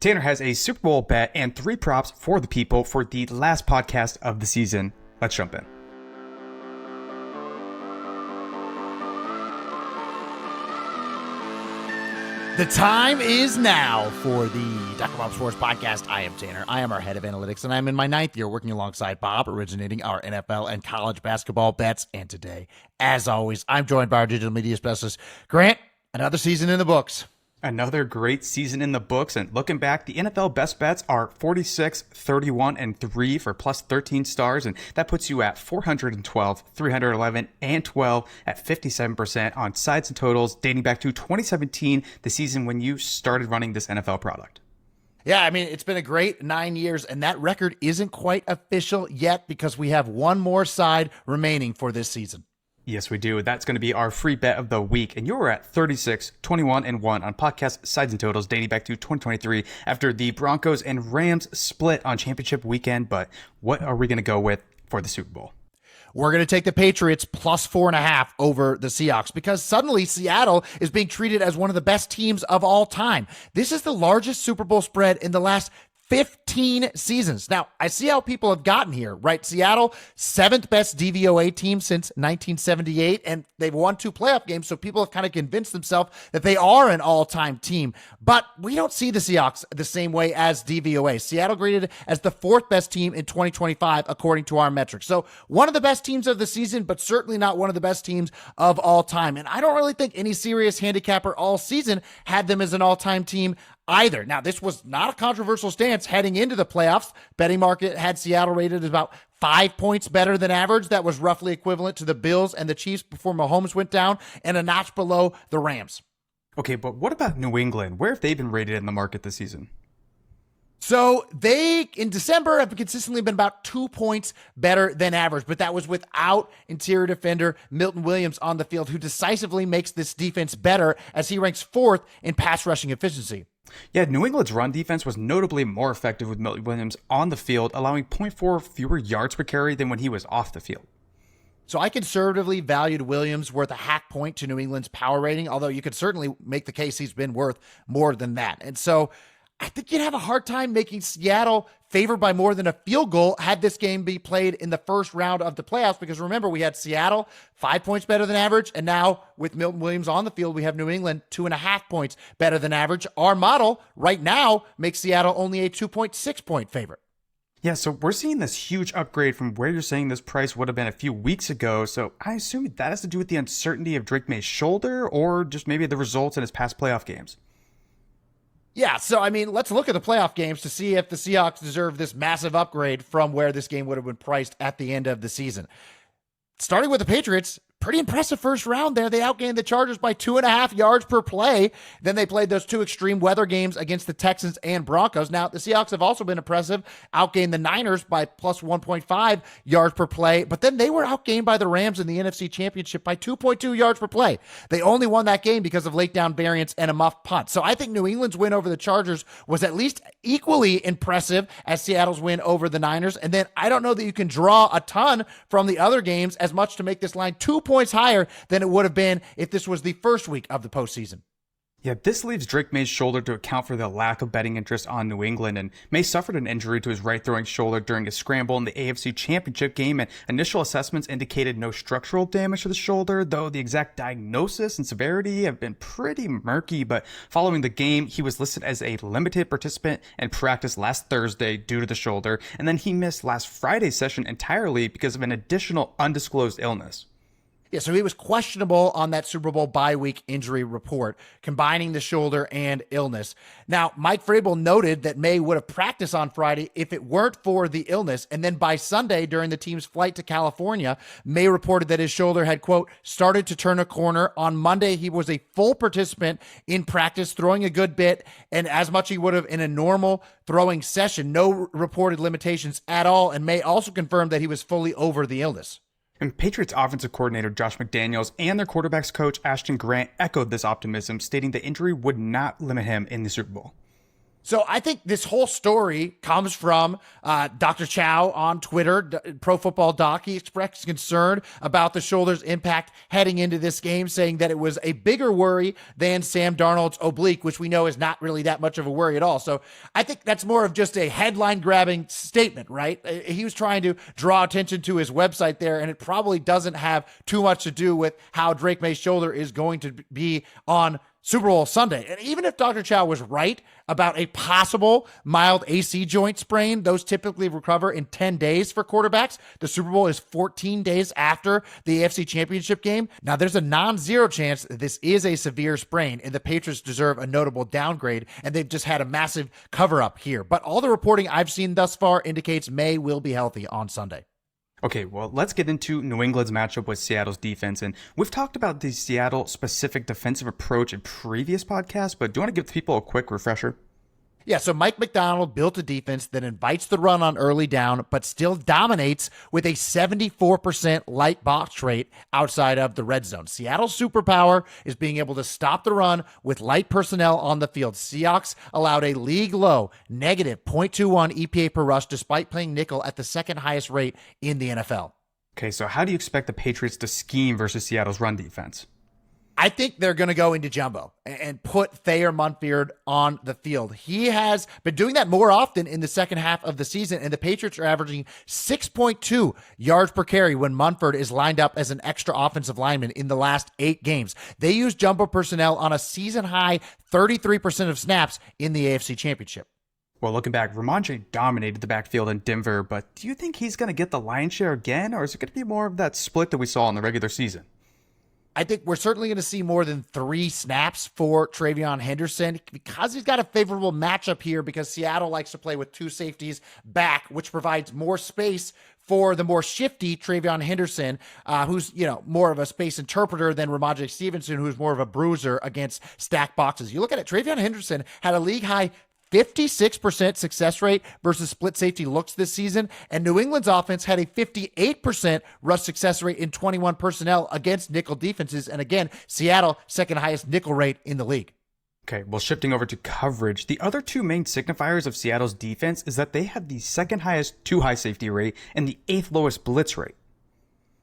Tanner has a Super Bowl bet and 3 props for the people for the last podcast of the season. Let's jump in. The time is now for the Dr. Bob Sports Podcast. I am Tanner. I am our head of analytics, and I'm in my 9th year working alongside Bob, originating our NFL and college basketball bets. And today, as always, I'm joined by our digital media specialist, Grant. Another season in the books. Another great season in the books, and looking back, the NFL best bets are 46, 31, and 3 for plus 13 stars, and that puts you at 412, 311, and 12 at 57% on sides and totals dating back to 2017, the season when you started running this NFL product. Yeah, I mean, it's been a great 9 years, and that record isn't quite official yet because we have one more side remaining for this season. Yes, we do. That's going to be our free bet of the week. And you were at 36, 21, and 1 on podcast sides and totals dating back to 2023 after the Broncos and Rams split on championship weekend. But what are we going to go with for the Super Bowl? We're going to take the Patriots plus 4.5 over the Seahawks because suddenly Seattle is being treated as one of the best teams of all time. This is the largest Super Bowl spread in the last 15 seasons. Now, I see how people have gotten here, right? Seattle, 7th best DVOA team since 1978, and they've won 2 playoff games, so people have kind of convinced themselves that they are an all-time team. But we don't see the Seahawks the same way as DVOA. Seattle graded as the 4th best team in 2025, according to our metrics. So one of the best teams of the season, but certainly not one of the best teams of all time. And I don't really think any serious handicapper all season had them as an all-time team either. Now, this was not a controversial stance heading into the playoffs. Betting market had Seattle rated as about 5 points better than average. That was roughly equivalent to the Bills and the Chiefs before Mahomes went down, and a notch below the Rams. Okay, but what about New England? Where have they been rated in the market this season? So they, in December, have consistently been about 2 points better than average, but that was without interior defender Milton Williams on the field, who decisively makes this defense better as he ranks 4th in pass rushing efficiency. Yeah, New England's run defense was notably more effective with Milton Williams on the field, allowing 0.4 fewer yards per carry than when he was off the field. So I conservatively valued Williams worth a half point to New England's power rating, although you could certainly make the case he's been worth more than that. And so I think you'd have a hard time making Seattle favored by more than a field goal had this game be played in the first round of the playoffs, because remember, we had Seattle 5 points better than average, and now with Milton Williams on the field, we have New England 2.5 points better than average. Our model right now makes Seattle only a 2.6 point favorite. Yeah, so we're seeing this huge upgrade from where you're saying this price would have been a few weeks ago. So I assume that has to do with the uncertainty of Drake Maye's shoulder, or just maybe the results in his past playoff games. Yeah, so I mean, let's look at the playoff games to see if the Seahawks deserve this massive upgrade from where this game would have been priced at the end of the season. Starting with the Patriots, pretty impressive first round there. They outgained the Chargers by 2.5 yards per play. Then they played those 2 extreme weather games against the Texans and Broncos. Now, the Seahawks have also been impressive, outgained the Niners by plus 1.5 yards per play, but then they were outgained by the Rams in the NFC Championship by 2.2 yards per play. They only won that game because of late down variance and a muffed punt. So I think New England's win over the Chargers was at least equally impressive as Seattle's win over the Niners. And then I don't know that you can draw a ton from the other games as much to make this line 2 points higher than it would have been if this was the first week of the postseason. Yeah, this leaves Drake Maye's shoulder to account for the lack of betting interest on New England, and Maye suffered an injury to his right throwing shoulder during a scramble in the AFC Championship game, and initial assessments indicated no structural damage to the shoulder, though the exact diagnosis and severity have been pretty murky. But following the game, he was listed as a limited participant in practice last Thursday due to the shoulder, and then he missed last Friday's session entirely because of an additional undisclosed illness. Yeah, so he was questionable on that Super Bowl bye week injury report, combining the shoulder and illness. Now, Mike Vrabel noted that Maye would have practiced on Friday if it weren't for the illness. And then by Sunday, during the team's flight to California, Maye reported that his shoulder had, quote, started to turn a corner. On Monday, he was a full participant in practice, throwing a good bit and as much he would have in a normal throwing session. No reported limitations at all. And Maye also confirmed that he was fully over the illness. And Patriots offensive coordinator Josh McDaniels and their quarterbacks coach Ashton Grant echoed this optimism, stating the injury would not limit him in the Super Bowl. So I think this whole story comes from Dr. Chow on Twitter, Pro Football Doc. He expressed concern about the shoulder's impact heading into this game, saying that it was a bigger worry than Sam Darnold's oblique, which we know is not really that much of a worry at all. So I think that's more of just a headline-grabbing statement, right? He was trying to draw attention to his website there, and it probably doesn't have too much to do with how Drake Maye's shoulder is going to be on Super Bowl Sunday. And even if Dr. Chow was right about a possible mild AC joint sprain, those typically recover in 10 days for quarterbacks. The Super Bowl is 14 days after the AFC Championship game. Now, there's a non-zero chance that this is a severe sprain, and the Patriots deserve a notable downgrade, and they've just had a massive cover-up here. But all the reporting I've seen thus far indicates Maye will be healthy on Sunday. Okay, well, let's get into New England's matchup with Seattle's defense. And we've talked about the Seattle-specific defensive approach in previous podcasts, but do you want to give people a quick refresher? Yeah, so Mike Macdonald built a defense that invites the run on early down, but still dominates with a 74% light box rate outside of the red zone. Seattle's superpower is being able to stop the run with light personnel on the field. Seahawks allowed a league low negative .21 EPA per rush despite playing nickel at the second highest rate in the NFL. Okay, so how do you expect the Patriots to scheme versus Seattle's run defense? I think they're going to go into jumbo and put Thayer Munford on the field. He has been doing that more often in the second half of the season, and the Patriots are averaging 6.2 yards per carry when Munford is lined up as an extra offensive lineman in the last 8 games. They use jumbo personnel on a season-high 33% of snaps in the AFC Championship. Well, looking back, Ramondre dominated the backfield in Denver, but do you think he's going to get the lion's share again, or is it going to be more of that split that we saw in the regular season? I think we're certainly going to see more than 3 snaps for TreVeyon Henderson because he's got a favorable matchup here because Seattle likes to play with 2 safeties back, which provides more space for the more shifty TreVeyon Henderson, who's, more of a space interpreter than Ramondre Stevenson, who's more of a bruiser against stacked boxes. You look at it, TreVeyon Henderson had a league high 56% success rate versus split safety looks this season, and New England's offense had a 58% rush success rate in 21 personnel against nickel defenses, and again, Seattle, second highest nickel rate in the league. Okay, well, shifting over to coverage, the other 2 main signifiers of Seattle's defense is that they have the second highest 2-high safety rate and the 8th lowest blitz rate.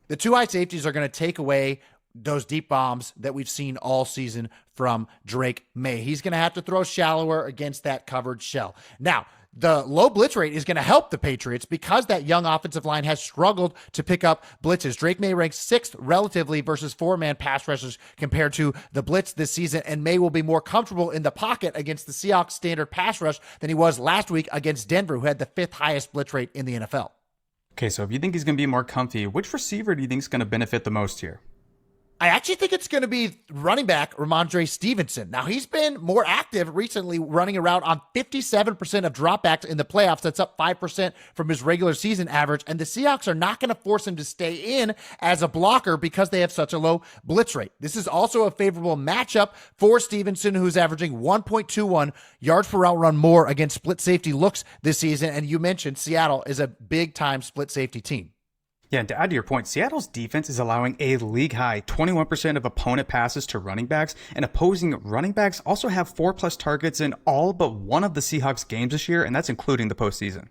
The 2-high safeties are going to take away those deep bombs that we've seen all season from Drake Maye. He's going to have to throw shallower against that covered shell. Now, the low blitz rate is going to help the Patriots because that young offensive line has struggled to pick up blitzes. Drake Maye ranks 6th relatively versus 4-man pass rushers compared to the blitz this season, and Maye will be more comfortable in the pocket against the Seahawks standard pass rush than he was last week against Denver, who had the 5th highest blitz rate in the NFL. Okay, so if you think he's going to be more comfy, which receiver do you think is going to benefit the most here? I actually think it's going to be running back Ramondre Stevenson. Now, he's been more active recently, running around on 57% of dropbacks in the playoffs. That's up 5% from his regular season average. And the Seahawks are not going to force him to stay in as a blocker because they have such a low blitz rate. This is also a favorable matchup for Stevenson, who's averaging 1.21 yards per route run more against split safety looks this season. And you mentioned Seattle is a big-time split safety team. Yeah, and to add to your point, Seattle's defense is allowing a league-high 21% of opponent passes to running backs, and opposing running backs also have 4+ targets in all but one of the Seahawks games this year, and that's including the postseason.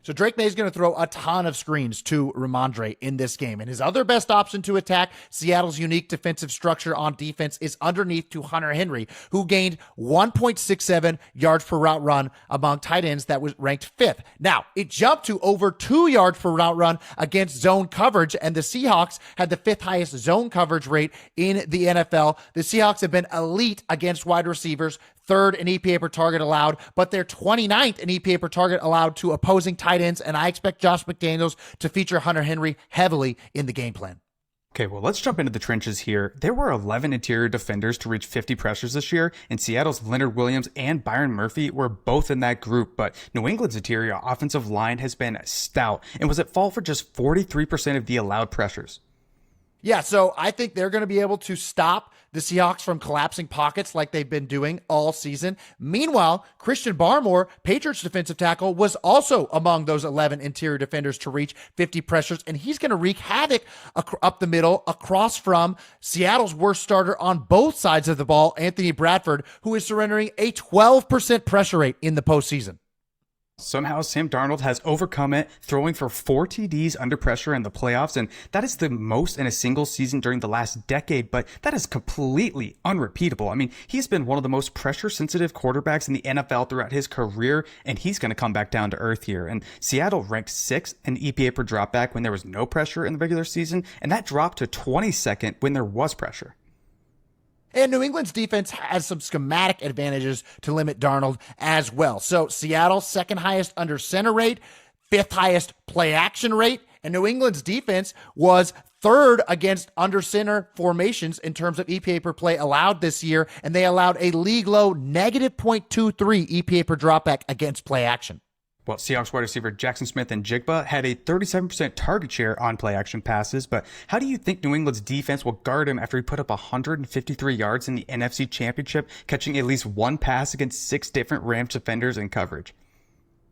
So Drake Maye is going to throw a ton of screens to Ramondre in this game. And his other best option to attack Seattle's unique defensive structure on defense is underneath to Hunter Henry, who gained 1.67 yards per route run among tight ends that was ranked 5th. Now, it jumped to over 2 yards per route run against zone coverage, and the Seahawks had the 5th highest zone coverage rate in the NFL. The Seahawks have been elite against wide receivers, 3rd in EPA per target allowed, but they're 29th in EPA per target allowed to opposing tight ends, and I expect Josh McDaniels to feature Hunter Henry heavily in the game plan. Okay, well, let's jump into the trenches here. There were 11 interior defenders to reach 50 pressures this year, and Seattle's Leonard Williams and Byron Murphy were both in that group, but New England's interior offensive line has been stout and was at fault for just 43% of the allowed pressures. Yeah, so I think they're going to be able to stop the Seahawks from collapsing pockets like they've been doing all season. Meanwhile, Christian Barmore, Patriots defensive tackle, was also among those 11 interior defenders to reach 50 pressures, and he's going to wreak havoc up the middle across from Seattle's worst starter on both sides of the ball, Anthony Bradford, who is surrendering a 12% pressure rate in the postseason. Somehow Sam Darnold has overcome it, throwing for 4 TDs under pressure in the playoffs, and that is the most in a single season during the last decade, but that is completely unrepeatable. I mean, he's been one of the most pressure-sensitive quarterbacks in the NFL throughout his career, and he's going to come back down to earth here. And Seattle ranked 6th in EPA per dropback when there was no pressure in the regular season, and that dropped to 22nd when there was pressure. And New England's defense has some schematic advantages to limit Darnold as well. So Seattle's second highest under center rate, 5th highest play action rate, and New England's defense was 3rd against under center formations in terms of EPA per play allowed this year, and they allowed a league low negative 0.23 EPA per dropback against play action. Well, Seahawks wide receiver Jackson Smith and Jigba had a 37% target share on play action passes, but how do you think New England's defense will guard him after he put up 153 yards in the NFC Championship, catching at least one pass against 6 different Rams defenders in coverage?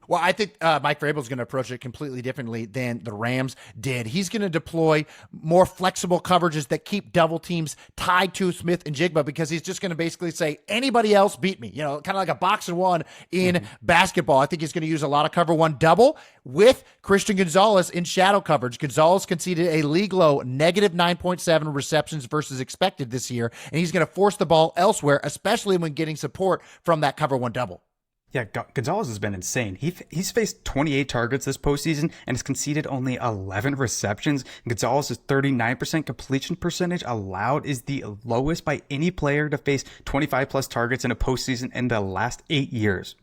Well, I think Mike Vrabel is going to approach it completely differently than the Rams did. He's going to deploy more flexible coverages that keep double teams tied to Smith and Jigba, because he's just going to basically say, anybody else beat me. You know, kind of like a box and one in basketball. I think he's going to use a lot of cover one double with Christian Gonzalez in shadow coverage. Gonzalez conceded a league low negative 9.7 receptions versus expected this year, and he's going to force the ball elsewhere, especially when getting support from that cover one double. Yeah, Gonzalez has been insane. He's faced 28 targets this postseason and has conceded only 11 receptions. Gonzalez's 39% completion percentage allowed is the lowest by any player to face 25 plus targets in a postseason in the last 8 years.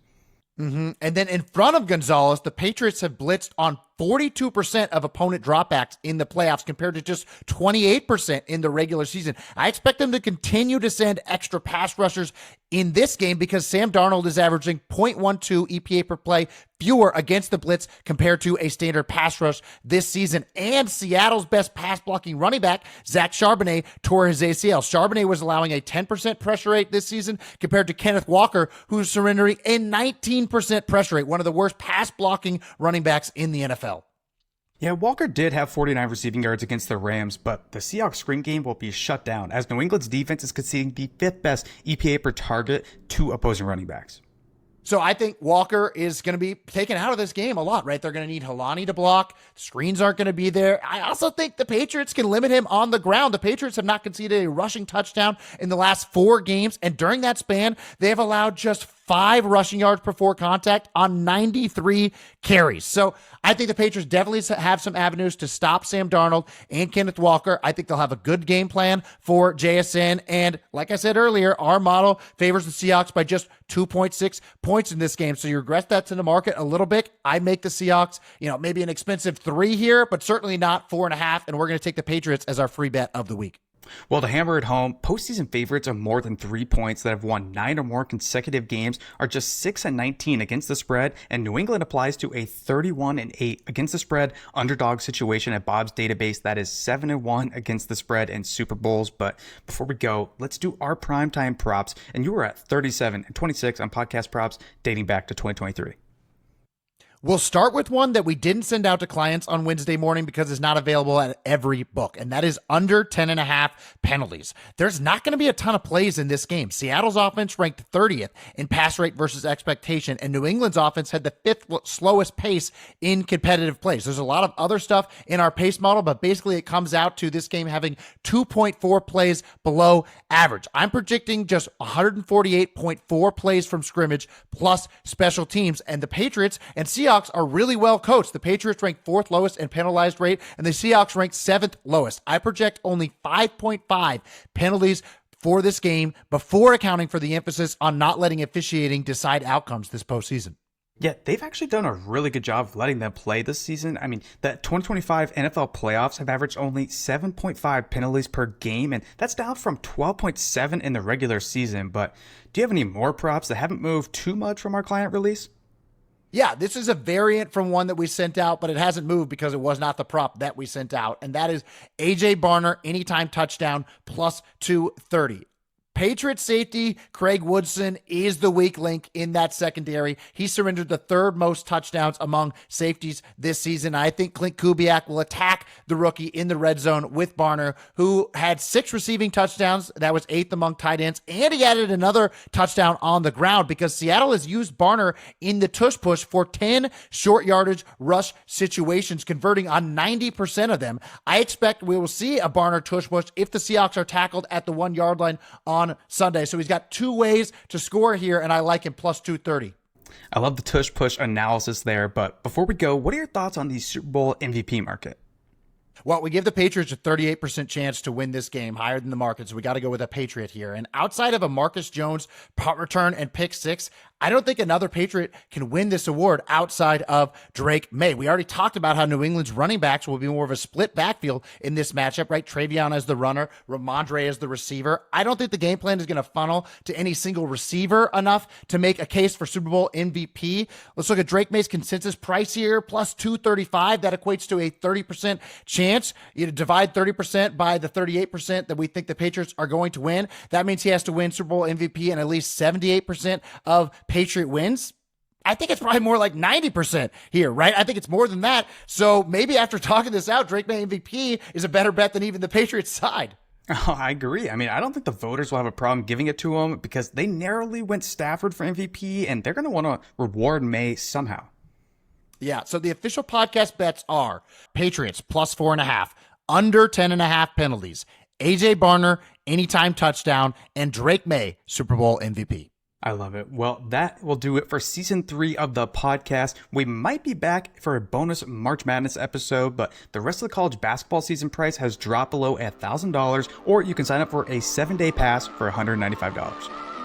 And then in front of Gonzalez, the Patriots have blitzed on 42% of opponent dropbacks in the playoffs compared to just 28% in the regular season. I expect them to continue to send extra pass rushers in this game because Sam Darnold is averaging 0.12 EPA per play fewer against the blitz compared to a standard pass rush this season. And Seattle's best pass blocking running back, Zach Charbonnet, tore his ACL. Charbonnet was allowing a 10% pressure rate this season compared to Kenneth Walker, who's surrendering a 19% pressure rate, one of the worst pass blocking running backs in the NFL. Yeah, Walker did have 49 receiving yards against the Rams, but the Seahawks screen game will be shut down as New England's defense is conceding the 5th best EPA per target to opposing running backs. So I think Walker is going to be taken out of this game a lot, right? They're going to need Helani to block. Screens aren't going to be there. I also think the Patriots can limit him on the ground. The Patriots have not conceded a rushing touchdown in the last 4 games, and during that span, they have allowed just 5 rushing yards before contact on 93 carries. So I think the Patriots definitely have some avenues to stop Sam Darnold and Kenneth Walker. I think they'll have a good game plan for JSN. And like I said earlier, our model favors the Seahawks by just 2.6 points in this game. So you regress that to the market a little bit. I make the Seahawks, maybe an expensive 3 here, but certainly not 4.5. And we're going to take the Patriots as our free bet of the week. Well, to hammer it home, postseason favorites of more than 3 points that have won 9 or more consecutive games are just 6-19 against the spread, and New England applies to a 31-8 against the spread underdog situation at Bob's database. That is 7-1 against the spread in Super Bowls. But before we go, let's do our primetime props, and you were at 37-26 on podcast props dating back to 2023. We'll start with one that we didn't send out to clients on Wednesday morning because it's not available at every book, and that is under 10.5 penalties. There's not going to be a ton of plays in this game. Seattle's offense ranked 30th in pass rate versus expectation, and New England's offense had the 5th slowest pace in competitive plays. There's a lot of other stuff in our pace model, but basically it comes out to this game having 2.4 plays below average. I'm predicting just 148.4 plays from scrimmage plus special teams, and the Patriots and Seahawks are really well coached. The Patriots rank 4th lowest in penalized rate, and the Seahawks rank 7th lowest. I project only 5.5 penalties for this game before accounting for the emphasis on not letting officiating decide outcomes this postseason. Yeah, they've actually done a really good job of letting them play this season. I mean, the 2025 NFL playoffs have averaged only 7.5 penalties per game, and that's down from 12.7 in the regular season. But do you have any more props that haven't moved too much from our client release? Yeah, this is a variant from one that we sent out, but it hasn't moved because it was not the prop that we sent out. And that is AJ Barner, anytime touchdown, plus 230. Patriot safety Craig Woodson is the weak link in that secondary. He surrendered the third most touchdowns among safeties this season. I think Clint Kubiak will attack the rookie in the red zone with Barner, who had 6 receiving touchdowns. That was 8th among tight ends. And he added another touchdown on the ground because Seattle has used Barner in the tush push for 10 short yardage rush situations, converting on 90% of them. I expect we will see a Barner tush push if the Seahawks are tackled at the 1 yard line on Sunday. So he's got 2 ways to score here, and I like him plus 230. I love the tush push analysis there, but before we go, what are your thoughts on the Super Bowl MVP market? Well, we give the Patriots a 38% chance to win this game, higher than the market, so we got to go with a Patriot here. And outside of a Marcus Jones punt return and pick 6, I don't think another Patriot can win this award outside of Drake Maye. We already talked about how New England's running backs will be more of a split backfield in this matchup, right? Travion as the runner, Ramondre as the receiver. I don't think the game plan is going to funnel to any single receiver enough to make a case for Super Bowl MVP. Let's look at Drake Maye's consensus price here, plus 235. That equates to a 30% chance. You divide 30% by the 38% that we think the Patriots are going to win. That means he has to win Super Bowl MVP and at least 78% of Patriot wins. I think it's probably more like 90% here, right? I think it's more than that. So maybe after talking this out, Drake Maye MVP is a better bet than even the Patriots side. Oh, I agree. I mean, I don't think the voters will have a problem giving it to him because they narrowly went Stafford for MVP, and they're going to want to reward Maye somehow. Yeah, so the official podcast bets are Patriots plus 4.5, under 10.5 penalties, AJ Barner, anytime touchdown, and Drake Maye, Super Bowl MVP. I love it. Well, that will do it for season 3 of the podcast. We might be back for a bonus March Madness episode, but the rest of the college basketball season price has dropped below $1,000, or you can sign up for a 7-day pass for $195.